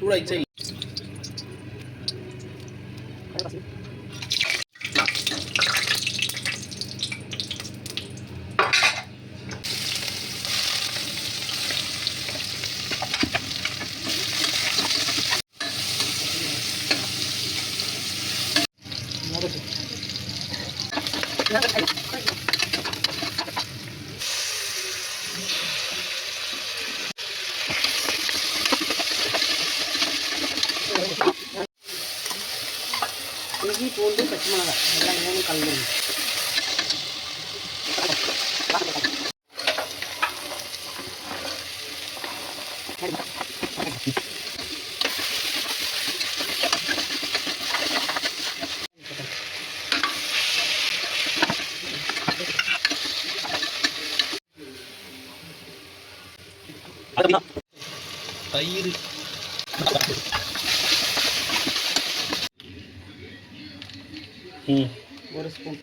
சூடாயிடுச்சா இஞ்சி பூண்டு பச்சை மிளகாய் எல்லாம் மூணு கலந்துருங்க. தயிர் ஒரு ஸ்பூன்,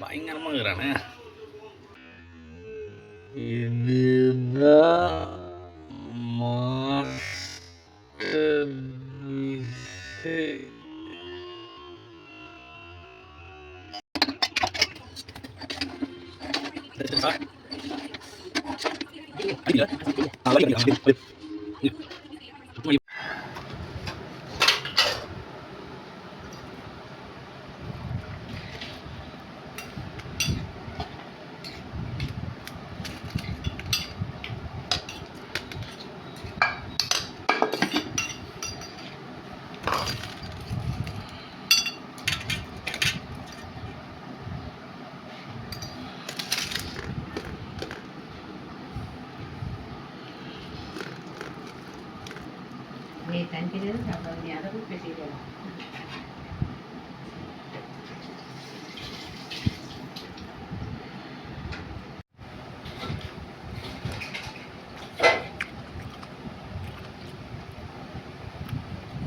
பயங்கரமாக இருக்கிறானே.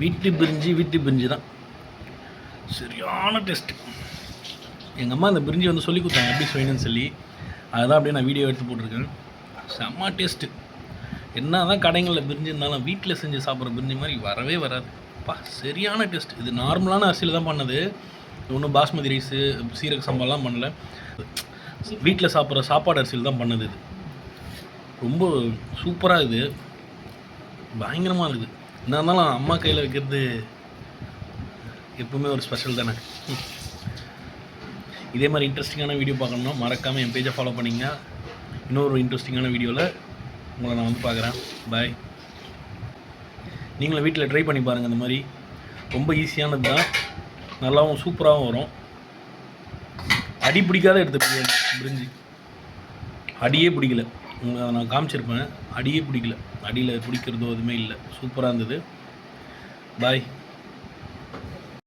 வீட்டு பிரிஞ்சி தான் சரியான டேஸ்ட்டு. எங்கள் அம்மா அந்த பிரிஞ்சி வந்து சொல்லி கொடுத்தாங்க எப்படி செய்யணும்னு சொல்லி, அதுதான் அப்படியே நான் வீடியோ எடுத்து போட்டிருக்கேன். செம்ம டேஸ்ட்டு. என்ன தான் கடைகளில் பிரிஞ்சி இருந்தாலும் வீட்டில் செஞ்சு சாப்பிட்ற பிரிஞ்சி மாதிரி வரவே வராது. சரியான டேஸ்ட். இது நார்மலான அரிசியில் தான் பண்ணது, ஒன்றும் பாஸ்மதி ரைஸு சீரக சம்பாலாம் பண்ணல. வீட்டில் சாப்பிட்ற சாப்பாடு அரிசியில் தான் பண்ணது. இது ரொம்ப சூப்பராக இருக்குது, பயங்கரமாக இருக்குது. என்ன இருந்தாலும் அம்மா கையில் வைக்கிறது எப்பவுமே ஒரு ஸ்பெஷல் தானே. இதே மாதிரி இன்ட்ரெஸ்டிங்கான வீடியோ பார்க்கணுன்னா மறக்காமல் என் பேஜை ஃபாலோ பண்ணிங்க. இன்னொரு இன்ட்ரெஸ்டிங்கான வீடியோவில் உங்களை நான் வந்து பார்க்குறேன். பாய். நீங்களும் வீட்டில் ட்ரை பண்ணி பாருங்கள். இந்த மாதிரி ரொம்ப ஈஸியானது தான், நல்லாவும் சூப்பராகவும் வரும். அடி பிடிக்காத எடுத்து பிரிஞ்சி அடியே பிடிக்கல. அதை நான் காமிச்சிருப்பேன், அடியே பிடிக்கல. அடியில் பிடிக்கிறதோ எதுவுமே இல்லை. சூப்பராக இருந்தது. பாய்.